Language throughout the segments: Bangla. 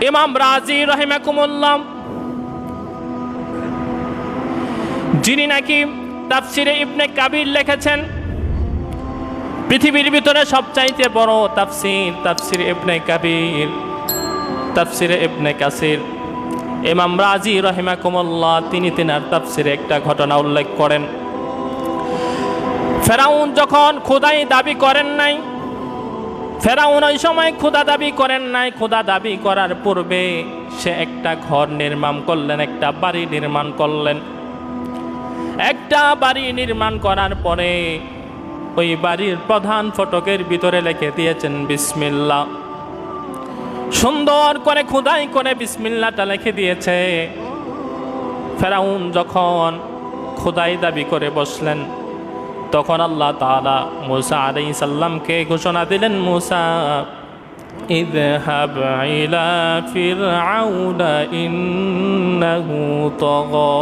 ইমাম রাজি রাহিমাকুমুল্লাহ, যিনি নাকি তাফসিরে ইবনে কাবির লিখেছেন, পৃথিবীর ভিতরে সবচাইতে বড় তাফসির ইবনে কাবির, তাফসিরে ইবনে কাসির। ইমাম রাজি রাহিমাকুমুল্লাহ তিনি তিনার তাফসিরে একটা ঘটনা উল্লেখ করেন। ফেরাউন যখন খোদাই দাবি করেন নাই, ফেরাউন ওই সময় খোদা দাবি করেন নাই। খোদা দাবি করার পূর্বে সে একটা ঘর নির্মাণ করলেন, একটা বাড়ি নির্মাণ করলেন। একটা বাড়ি নির্মাণ করার পরে ওই বাড়ির প্রধান ফটকের ভিতরে লিখে দিয়েছেন বিসমিল্লাহ। সুন্দর করে খোদাই করে বিসমিল্লাহটা লিখে দিয়েছে। ফেরাউন যখন খোদাই দাবি করে বসলেন, তখন আল্লাহ তাআলা মূসা আলাইহিস সালামকে ঘোষণা দিলেন, মূসা ইযহাব ইলা ফিরআউনা ইন্নাহু তাগা।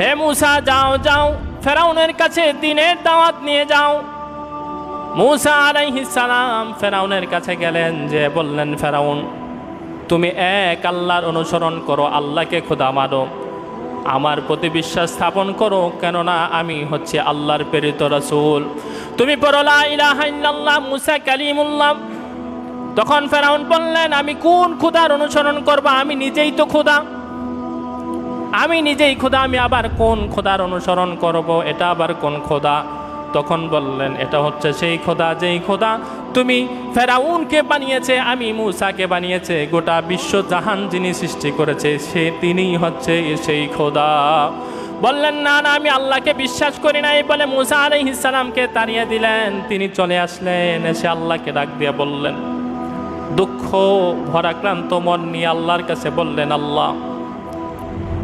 হে মূসা, যাও যাও ফেরাউনের কাছে দ্বীনের দাওয়াত নিয়ে যাও। মূসা আলাইহিস সালাম ফেরাউনের কাছে গেলেন, যে বললেন, ফেরাউন তুমি এক আল্লাহর অনুসরণ করো, আল্লাহকে খোদা মানো, আমার প্রতি বিশ্বাস স্থাপন করো, কেননা আমি হচ্ছে আল্লাহর প্রেরিত রাসূল। তুমি পড়ো লা ইলাহা ইল্লাল্লাহ মূসা কালিমুল্লাহ। তখন ফেরাউন বললেন, আমি কোন খোদার অনুসরণ করব? আমি নিজেই তো খোদা, আমি নিজেই খোদা, আমি আবার কোন খোদার অনুসরণ করব? এটা আবার কোন খোদা? তখন বললেন, এটা হচ্ছে সেই খোদা যেই খোদা তুমি ফেরাউনকে বানিয়েছে, আমি মূসাকে বানিয়েছে, গোটা বিশ্ব জাহান যিনি সৃষ্টি করেছে সে তিনিই হচ্ছে সেই খোদা। বললেন, না না, আমি আল্লাহকে বিশ্বাস করি না। এই বলে মূসা আলাইহিস সালামকে তাড়িয়ে দিলেন। তিনি চলে আসলেন, এসে আল্লাহকে ডাক দিয়ে বললেন, দুঃখ ভরাক্রান্ত মন নিয়ে আল্লাহর কাছে বললেন, আল্লাহ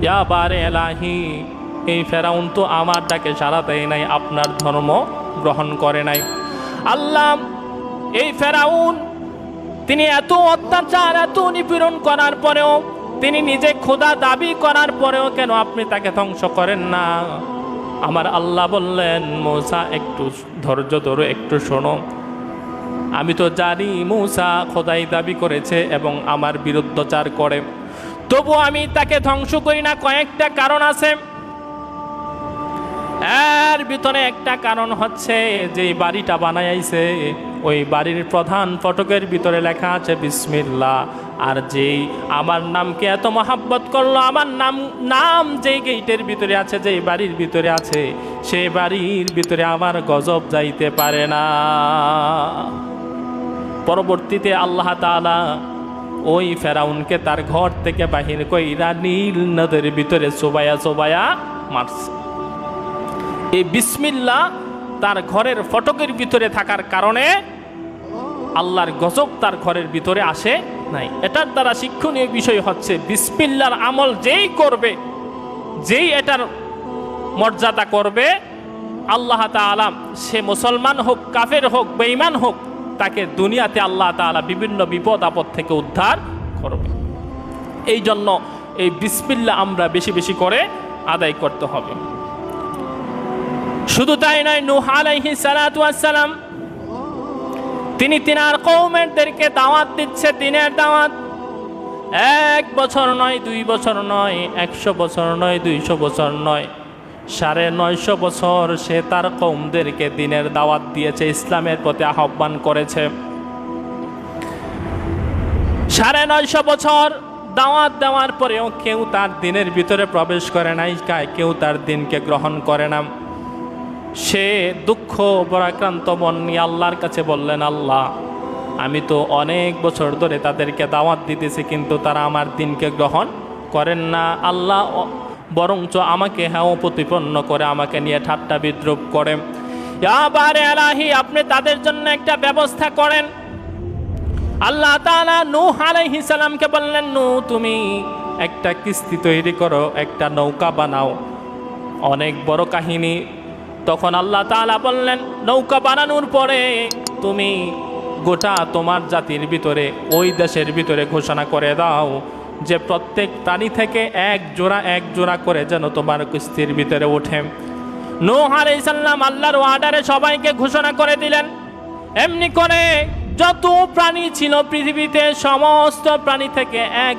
ইয়া বারে এলাহি, এই ফেরাউন তো আমার ডাকে সাড়া দেয় নাই, আপনার ধর্ম গ্রহণ করে নাই। আল্লাহ, এই ফেরাউন তিনি এত অত্যাচার, এত নিপীড়ন করার পরেও, তিনি নিজে খোদা দাবি করার পরেও কেন আপনি তাকে ধ্বংস করেন না? আমার আল্লাহ বললেন, মূসা একটু ধৈর্য ধরো, একটু শোনো। আমি তো জানি মূসা খোদাই দাবি করেছে এবং আমার বিরুদ্ধচার করে, তবু আমি তাকে ধ্বংস করি না। কয়েকটা কারণ আছে। এর ভিতরে একটা কারণ হচ্ছে, যে বাড়িটা বানাইছে ওই বাড়ির প্রধান ফটকের ভিতরে লেখা আছে বিসমিল্লাহ। আর যেই আমার নামকে এত মহাব্বত করলো, আমার নাম যেই গেটের ভিতরে আছে, যেই বাড়ির ভিতরে আছে, সেই বাড়ির ভিতরে আমার গজব যাইতে পারে না। পরবর্তীতে আল্লাহ তাআলা ওই ফেরাউনকে তার ঘর থেকে বাহির কইরা নীল নদের ভিতরে চোবায়া মারছে। এই বিসমিল্লাহ তার ঘরের ফটকের ভিতরে থাকার কারণে আল্লাহর গজব তার ঘরের ভিতরে আসে নাই। এটার দ্বারা শিক্ষণীয় বিষয় হচ্ছে, বিসমিল্লাহর আমল যেই করবে, যেই এটার মর্যাদা করবে, আল্লাহ তাআলা সে মুসলমান হোক, কাফের হোক, বেঈমান হোক, তাকে দুনিয়াতে আল্লাহ তাআলা বিভিন্ন বিপদ আপদ থেকে উদ্ধার করবে। এই জন্য এই বিসমিল্লাহ আমরা বেশি বেশি করে আদায় করতে হবে। শুধু তাই নয়, নূহ আলাইহিস সালাতু ওয়াস সালাম তিনি তিনার কওমেরদেরকে দাওয়াত দিচ্ছে, দিনের দাওয়াত। 1 বছর নয়, 2 বছর নয়, 100 বছর নয়, 200 বছর নয়, 950 বছর সে তার কওমদেরকে দিনের দাওয়াত দিয়েছে, ইসলামের প্রতি আহ্বান করেছে। 950 বছর দাওয়াত দেওয়ার পরেও কেউ তার দিনের ভিতরে প্রবেশ করে নাই, কেউ তার দিনকে গ্রহণ করে না। সে দুঃখ পরাক্রান্ত মন নিয়ে আল্লাহর কাছে বললেন, আল্লাহ আমি তো অনেক বছর ধরে তাদেরকে দাওয়াত দিতেছি, কিন্তু তারা আমার দিনকে গ্রহণ করেন না। আল্লাহ বরঞ্চ আমাকে প্রতিপন্ন করে, আমাকে নিয়ে ঠাট্টা বিদ্রুপ করে। ইয়া বারে এলাহি, আপনি তাদের জন্য একটা ব্যবস্থা করেন। আল্লাহ তাআলা নূহ আলাইহিস সালামকে বললেন, নূহ তুমি একটা কিস্তি তৈরি করো, একটা নৌকা বানাও। অনেক বড় কাহিনী। তখন আল্লাহ তাআলা বললেন, নৌকা বানানোর পরে তুমি গোটা তোমার জাতির ভিতরে, ওই দেশের ভিতরে ঘোষণা করে দাও যে প্রত্যেক প্রাণী থেকে এক জোড়া করে যেন তোমার কিস্তির ভিতরে ওঠে। নূহ আলাইহিস সালাম আল্লাহর অর্ডারে সবাইকে ঘোষণা করে দিলেন। এমনি করে যত প্রাণী ছিল পৃথিবীতে সমস্ত প্রাণী থেকে এক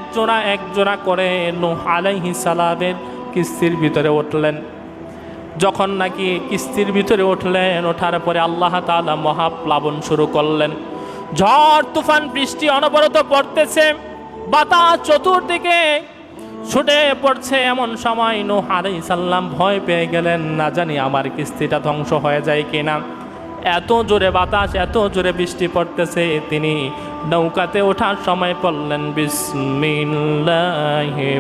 জোড়া করে নূহ আলাইহিস সালামের কিস্তির ভিতরে উঠলেন। যখন নাকি কিস্তির ভিতরে উঠলেন, ওঠার পরে আল্লাহ তাআলা মহাপ্লাবন শুরু করলেন। ঝড় তুফান বৃষ্টি অনবরত পড়তেছে, বাতাস চতুর্দিকে ছুটে পড়ছে। এমন সময় নূহ আলাইহিস সালাম ভয় পেয়ে গেলেন, না জানি আমার কিস্তিটা ধ্বংস হয়ে যায় কিনা। এত জোরে বাতাস, এত জোরে বৃষ্টি পড়তেছে। তিনি নৌকাতে ওঠার সময় পড়লেন বিসমিল্লাহি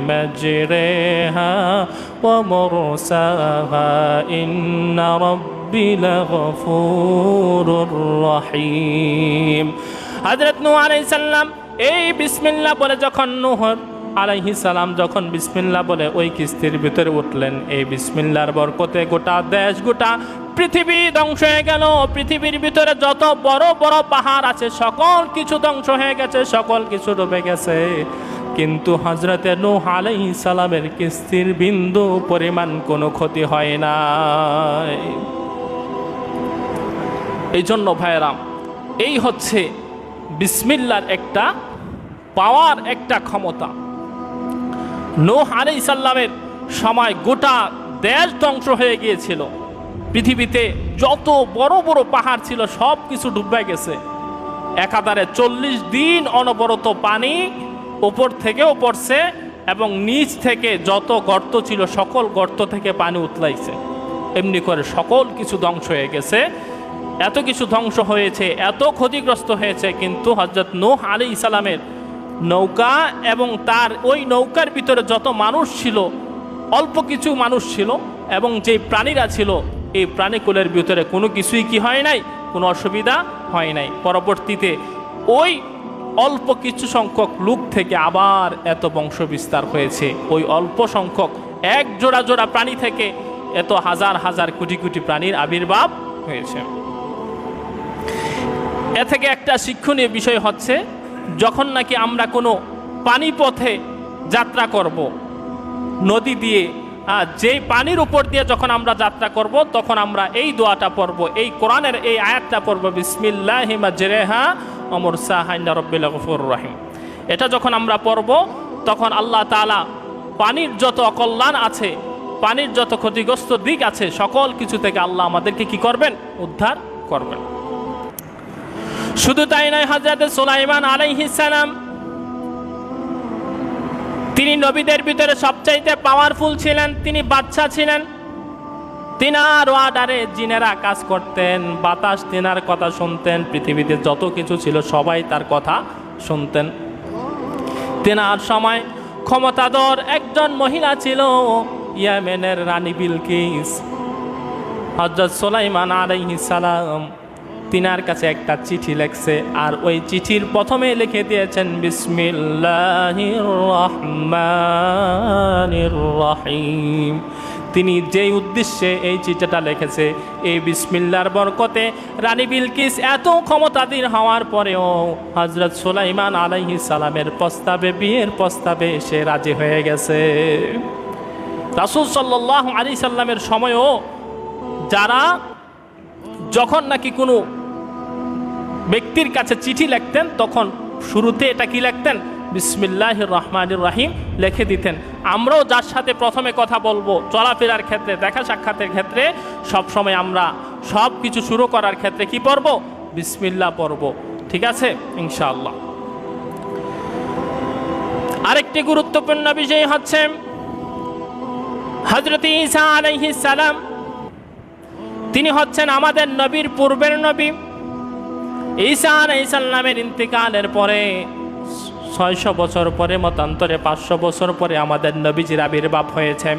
মাজরিহা ওয়া মুরসাহা ইন্না রাব্বি লাগফুরুর রহিম। হযরত নূহ আলাইহিস সালাম এই বিসমিল্লাহ বলে যখন নূহ আলাইহিস সালাম যখন বিসমিল্লাহ বলে ওই কিস্তির ভিতরে উঠলেন, এই বিসমিল্লাহর বরকতে গোটা দেশ, গোটা পৃথিবী ধ্বংস হয়ে গেল। পৃথিবীর ভিতরে যত বড় বড় পাহাড় আছে সকল কিছু ধ্বংস হয়ে গেছে, সকল কিছু ডুবে গেছে। কিন্তু হযরতে নূহ আলাইহিস সালামের কিস্তির বিন্দু পরিমাণ কোনো ক্ষতি হয় নাই। এই জন্য ভাইয়েরা, এই হচ্ছে বিসমিল্লাহর একটা পাওয়ার, একটা ক্ষমতা। নূহ আলাইহিস সালামের সময় গোটা দেশ ধ্বংস হয়ে গিয়েছিল। পৃথিবীতে যত বড় বড় পাহাড় ছিল সব কিছু ডুবে গেছে। একাধারে 40 দিন অনবরত পানি উপর থেকেও পড়ছে এবং নিচ থেকে যত গর্ত ছিল সকল গর্ত থেকে পানি উতলাইছে। এমনি করে সকল কিছু ধ্বংস হয়ে গেছে। এত কিছু ধ্বংস হয়েছে, এত ক্ষতিগ্রস্ত হয়েছে, কিন্তু হযরত নূহ আলাইহিস সালামের নৌকা এবং তার ওই নৌকার ভিতরে যত মানুষ ছিল, অল্প কিছু মানুষ ছিল এবং যে প্রাণীরা ছিল, এই প্রাণীকুলের ভিতরে কোনো কিছুই কি হয় নাই, কোনো অসুবিধা হয় নাই। পরবর্তীতে ওই অল্প কিছু সংখ্যক লোক থেকে আবার এত বংশ বিস্তার হয়েছে। ওই অল্প সংখ্যক এক জোড়া প্রাণী থেকে এত হাজার হাজার কোটি কোটি প্রাণীর আবির্ভাব হয়েছে। এ থেকে একটা শিক্ষণীয় বিষয় হচ্ছে, যখন নাকি আমরা কোনো পানিপথে যাত্রা করব, নদী দিয়ে, যেই পানির উপর দিয়ে যখন আমরা যাত্রা করব, তখন আমরা এই দোয়াটা পড়ব, এই কোরআনের এই আয়াতটা পড়ব, বিসমিল্লাহি মাজরিহা ওয়া মুরসাহা ইন্না রাব্বি লাগফুরুর রহিম। এটা যখন আমরা পড়ব, তখন আল্লাহ তাআলা পানির যত অকল্যাণ আছে, পানির যত ক্ষতিগ্রস্ত দিক আছে, সকল কিছু থেকে আল্লাহ আমাদেরকে কি করবেন, উদ্ধার করবেন। শুধু তাই নয়, হযরত সুলাইমান আলাইহিস সালাম তিনি নবীদের ভিতরে সবচাইতে পাওয়ারফুল ছিলেন, তিনি বাদশা ছিলেন। তিনার অর্ডারে জিনেরা কাজ করতেন, বাতাস তিনার কথা শুনতেন, পৃথিবীতে যত কিছু ছিল সবাই তার কথা শুনতেন। তিনার সময় ক্ষমতাধর একজন মহিলা ছিল, ইয়েমেনের রানী বিলকিস। হযরত সুলাইমান আলাইহিস সালাম তিনার কাছে একটা চিঠি লেখছে, আর ওই চিঠির প্রথমে লিখে দিয়েছেন বিসমিল্লাহির রহমানির রহিম। তিনি যেই উদ্দেশ্যে এই চিঠিটা লিখেছে, এই বিসমিল্লাহর বরকতে রানী বিলকিস এত ক্ষমতাধীন হওয়ার পরেও হযরত সুলাইমান আলাইহিস সালামের প্রস্তাবে, বিয়ের প্রস্তাবে সে রাজি হয়ে গেছে। রাসূল সাল্লাল্লাহু আলাইহি সাল্লামের সময়ও যারা যখন নাকি কোনো ব্যক্তির কাছে চিঠি লিখতেন, তখন শুরুতে এটা কি লিখতেন, বিসমিল্লাহির রহমানির রহিম লিখে দিতেন। আমরাও যার সাথে প্রথমে কথা বলবো, চলাফেরার ক্ষেত্রে, দেখা সাক্ষাতের ক্ষেত্রে, সব সময় আমরা সব কিছু শুরু করার ক্ষেত্রে কি পড়ব, বিসমিল্লাহ পড়ব। ঠিক আছে, ইনশাআল্লাহ। আরেকটি গুরুত্বপূর্ণ বিষয় হচ্ছে, হযরত ঈসা আলাইহিস সালাম তিনি হচ্ছেন আমাদের নবীর পূর্বের নবী। ঈসা আলাইহিস সালামের ইন্তিকালের পরে 600 বছর পরে, মতান্তরে 500 বছর পরে আমাদের নবীজির আবির্ভাব হয়েছে।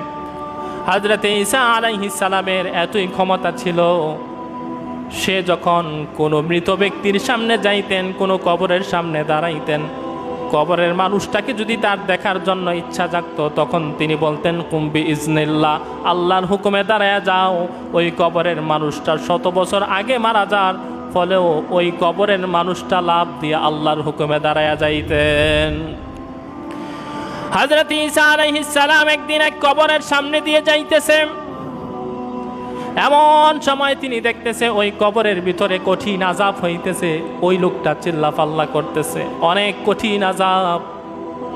হযরত ঈসা আলাইহিস সালামের এতই ক্ষমতা ছিল, সে যখন কোনো মৃত ব্যক্তির সামনে যাইতেন, কোনো কবরের সামনে দাঁড়াইতেন, কবরের মানুষটাকে যদি তার দেখার জন্য ইচ্ছা জাগতো, তখন তিনি বলতেন কুম্বি ইজনিল্লাহ, আল্লাহর হুকুমে দাঁড়ায়া যাও। ওই কবরের মানুষটা 100 বছর আগে মারা যাওয়ার ফলেও ওই কবরের মানুষটা লাভ দিয়ে আল্লাহর হুকুমে দাঁড়ায়া যাইতেন। হযরত ঈসা আলাইহিস সালাম একদিন এক কবরের সামনে দিয়ে যাইতেছে। এমন সময় তিনি দেখতেছে ওই কবরের ভিতরে কঠিন আযাব হইতেছে, ওই লোকটা চিল্লাপাল্লা করতেছে, অনেক কঠিন আযাব।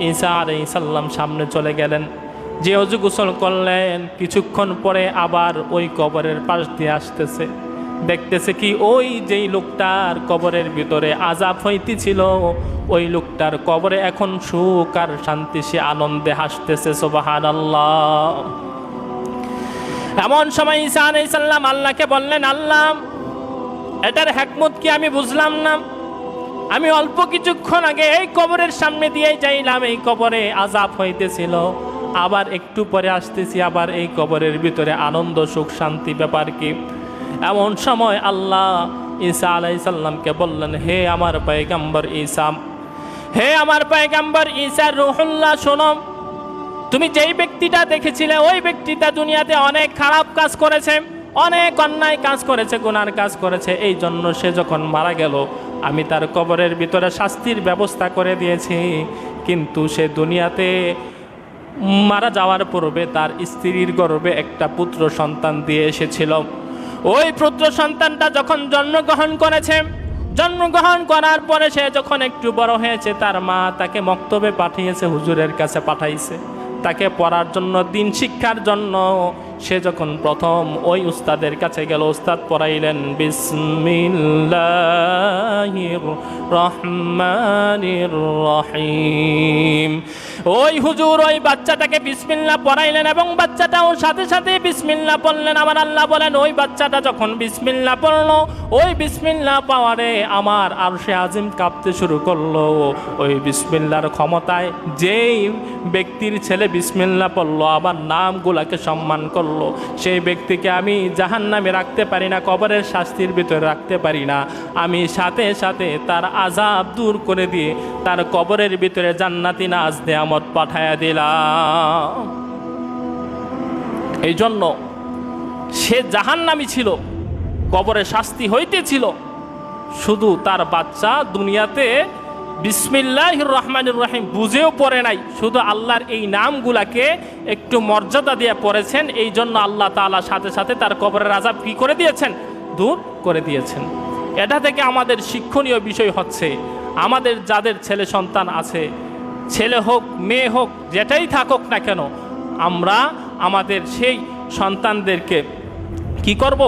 ঈসা আলাইহিস সালাম সামনে চলে গেলেন, যে ওযু গোসল করলেন, কিছুক্ষণ পরে আবার ওই কবরের পাশ দিয়ে আসতেছে, দেখতেছে কি ওই যেই লোকটার কবরের ভিতরে আযাব হইতেছিল, ওই লোকটার কবরে এখন সুখ আর শান্তি, সে আনন্দে হাসতেছে। সুবহানাল্লাহ। এমন সময় ঈসা আলাইহিস সালাম আল্লাহকে বললেন, আল্লাহ, এটার হিকমত কি আমি বুঝলাম না। আমি অল্প কিছুক্ষণ আগে এই কবরের সামনে দিয়ে যাইলাম, এই কবরে আযাব হইতেছিল, আবার একটু পরে আসতেছি, আবার এই কবরের ভিতরে আনন্দ সুখ শান্তি, ব্যাপার কি? এমন সময় আল্লাহ ঈসা আলাইহিস সালামকে বললেন, হে আমার পয়গম্বর ঈসা, হে আমার পয়গম্বর ঈসা রূহুল্লাহ, শোনো, তুমি যেই ব্যক্তিটা দেখেছিলে ওই ব্যক্তিটা দুনিয়াতে অনেক খারাপ কাজ করেছে, অনেক অন্যায় কাজ করেছে, গুনার কাজ করেছে। এই জন্য সে যখন মারা গেল, আমি তার কবরের ভিতরে শাস্তির ব্যবস্থা করে দিয়েছি। কিন্তু সে দুনিয়াতে মারা যাওয়ার পূর্বে তার স্ত্রীর গর্ভে একটা পুত্র সন্তান দিয়ে এসেছিল। ওই পুত্র সন্তানটা যখন জন্মগ্রহণ করেছে, জন্মগ্রহণ করার পরে সে যখন একটু বড় হয়েছে, তার মা তাকে মক্তবে পাঠিয়েছে, হুজুরের কাছে পাঠাইছে তাকে পড়ার জন্য, দিন শিক্ষার জন্য। সে যখন প্রথম ওই উস্তাদের কাছে গেল, উস্তাদ পড়াইলেন বিসমিল্লাহির রহমানির রহিম। ওই হুজুর ওই বাচ্চাটাকে বিসমিল্লাহ পড়াইলেন এবং বাচ্চাটাও সাথে সাথে বিসমিল্লাহ পড়লেন। আমার আল্লাহ বলেন, ওই বাচ্চাটা যখন বিসমিল্লাহ পড়লো, ওই বিসমিল্লাহ পাওয়ারে আমার আরশে আজিম কাঁপতে শুরু করলো। ওই বিসমিল্লাহর ক্ষমতায় যেই ব্যক্তির ছেলে বিসমিল্লাহ পড়লো, আমার নামগুলাকে সম্মান করলো, সেই ব্যক্তিকে আমি জাহান্নামে রাখতে পারি না, কবরের শাস্তির ভিতরে রাখতে পারি না, আমি সাথে সাথে তার আযাব দূর করে দিয়ে তার কবরের ভিতরে জান্নাতি নাজ নেয়ামত পাঠায়া দিলাম। এই জন্য সে জাহান্নামী ছিল, কবরে শাস্তি হইতেছিল, শুধু তার বাচ্চা দুনিয়াতে বিসমিল্লাহির রহমানির রহিম বুঝেও পড়ে নাই, শুধু আল্লাহর এই নামগুলাকে একটু মর্যাদা দিয়ে পড়েছেন। এই জন্য আল্লাহ তাআলা সাথে সাথে তার কবরের আযাব কি করে দিয়েছেন? দূর করে দিয়েছেন। এটা থেকে আমাদের শিক্ষণীয় বিষয় হচ্ছে, আমাদের যাদের ছেলে সন্তান আছে, ছেলে হোক মেয়ে হোক যেটাই থাকুক না কেন, আমরা আমাদের সেই সন্তানদেরকে কি করব?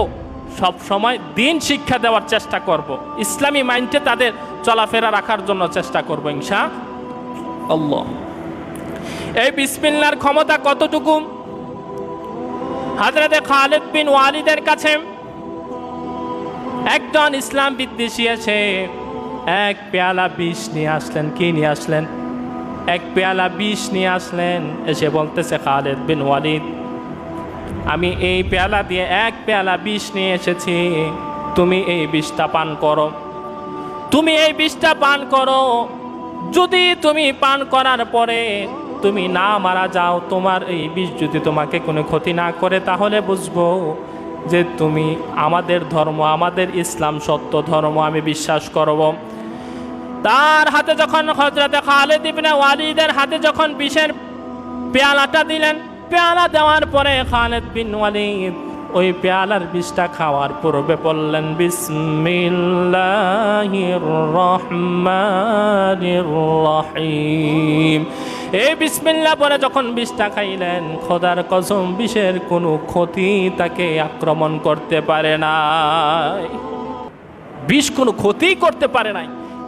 সব সময় দিন শিক্ষা দেওয়ার চেষ্টা করব, ইসলামী মাইন্ডে তাদের চলাফেরা রাখার জন্য চেষ্টা করব ইনশাআল্লাহ। এই বিসমিল্লাহর ক্ষমতা কতটুকু? হযরতে খালিদ বিন ওয়ালিদের কাছে একজন ইসলাম বিদ্বেষী এসে এক পেয়ালা বিষ নিয়ে আসলেন। কি নিয়ে আসলেন? এক পেয়ালা বিষ নিয়ে আসলেন। এসে বলতেছে, খালিদ বিন ওয়ালিদ, আমি এই পেয়ালা দিয়ে এক পেয়ালা বিষ নিয়ে এসেছি, তুমি এই বিষটা পান করো, তুমি এই বিষটা পান করো। যদি তুমি পান করার পরে তুমি না মারা যাও, তোমার এই বিষ যদি তোমাকে কোনো ক্ষতি না করে, তাহলে বুঝবো যে তুমি আমাদের ধর্ম, আমাদের ইসলাম সত্য ধর্ম আমি বিশ্বাস করব। তার হাতে যখন হযরতে খালিদ ইবনে ওয়ালিদের হাতে যখন বিষের পেয়ালাটা দিলেন, পেয়ালা দেওয়ার পরে খালিদ বিন ওয়ালিদ ওই পেয়ালার বিষটা খাওয়ার পূর্বে বললেন বিসমিল্লাহির রহমানির রহিম। এই বিসমিল্লাহ পরে যখন বিষটা খাইলেন, খোদার কসম বিষের কোনো ক্ষতি তাকে আক্রমণ করতে পারে নাই, বিষ কোনো ক্ষতি করতে পারে নাই।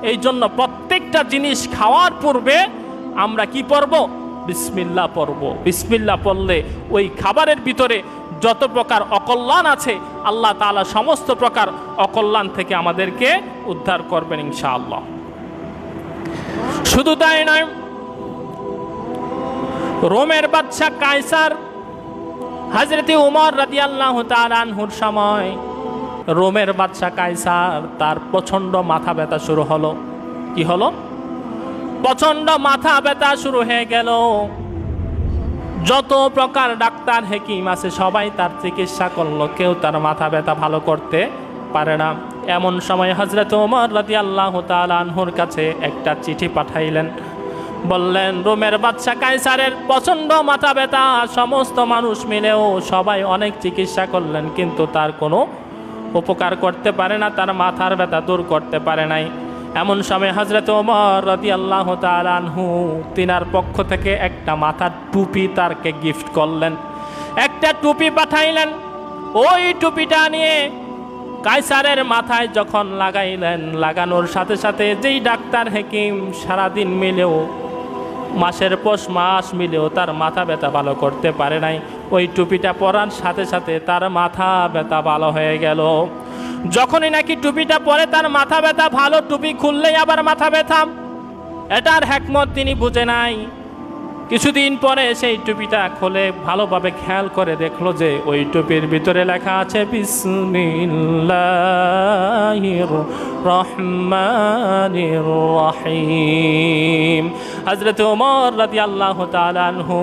এই জন্য প্রত্যেকটা জিনিস খাওয়ার পূর্বে আমরা কি পড়ব? বিসমিল্লাহ পড়ব। বিসমিল্লাহ পড়লে ওই খাবারের ভিতরে যত প্রকার অকল্যাণ আছে, আল্লাহ তাআলা সমস্ত প্রকার অকল্যাণ থেকে আমাদেরকে উদ্ধার করবেন ইনশাআল্লাহ। শুধু তাই নয়, রোমের বাদশা কায়সার হযরতে উমর রাদিয়াল্লাহু তাআলা আনহুর সময় রোমের বাদশা কায়সার তার প্রচণ্ড মাথা ব্যথা শুরু হলো। কি হলো? প্রচণ্ড মাথা ব্যথা শুরু হয়ে গেল। যত প্রকার ডাক্তার হেকিম আছে সবাই তার চিকিৎসা করলো, কেউ তার মাথা ব্যথা ভালো করতে পারে না। এমন সময় হযরত ওমর রাদিয়াল্লাহু তাআলা আনহুর কাছে একটা চিঠি পাঠাইলেন। বললেন, রোমের বাদশা কায়সারের প্রচণ্ড মাথা ব্যথা, সমস্ত মানুষ মিলেও সবাই অনেক চিকিৎসা করলেন, কিন্তু তার কোনো উপকার করতে পারে না, তার মাথার ব্যথা দূর করতে পারে নাই। এমন সময় হযরত ওমর রাদিয়াল্লাহু তাআলা আনহু তিনার পক্ষ থেকে একটা মাথার টুপি তারকে গিফট করলেন, একটা টুপি পাঠাইলেন। ওই টুপিটা নিয়ে কায়সারের মাথায় যখন লাগাইলেন, লাগানোর সাথে সাথে যেই ডাক্তার হাকিম সারাদিন মিলেও, মাসের পর মাস মিলেও তার মাথা ব্যথা ভালো করতে পারে নাই, ওই টুপিটা পরার সাথে সাথে তার মাথা ব্যথা ভালো হয়ে গেল। যখনই নাকি টুপিটা পরে তার মাথা ব্যথা ভালো, টুপি খুললেই আবার মাথা ব্যথা। এটার হিকমত তিনি বুঝে নাই। কিছুদিন পরে সেই টুপিটা খুলে ভালোভাবে খেয়াল করে দেখলো যে ওই টুপির ভিতরে লেখা আছে বিসমিল্লাহির রহমানির রহিম। হযরত ওমর রাদিয়াল্লাহু তাআলা আনহু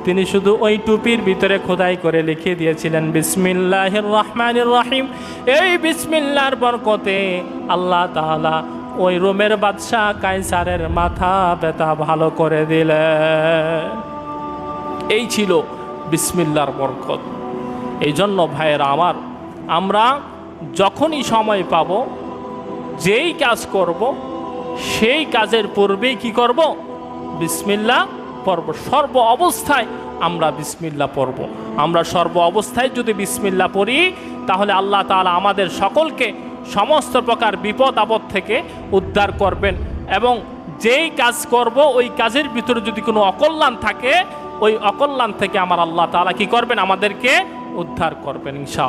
তিনি শুধু ওই টুপির ভিতরে খোদাই করে লিখে দিয়েছিলেন বিসমিল্লাহির রহমানির রহিম। এই বিসমিল্লাহর বরকতে আল্লাহ তাআলা ওই রোমের বাদশা কায়সারের মাথা ব্যথা ভালো করে দিলেন। এই ছিল বিসমিল্লাহর বরকত। এই জন্য ভাইয়েরা আমার, আমরা যখনই সময় পাব, যেই কাজ করব, সেই কাজের পূর্বেই কি করব? বিসমিল্লাহ পড়ব। সর্ব অবস্থায় আমরা বিসমিল্লাহ পড়ব। আমরা সর্ব অবস্থায় যদি বিসমিল্লাহ পড়ি, তাহলে আল্লাহ তাআলা আমাদের সকলকে সমস্ত প্রকার বিপদ আপদ থেকে উদ্ধার করবেন। এবং যেই কাজ করব, ওই কাজের ভিতরে যদি কোনো অকল্যাণ থাকে, ওই অকল্যাণ থেকে আমার আল্লাহ তাআলা কি করবেন? আমাদেরকে উদ্ধার করবেন ইনশাআল্লাহ।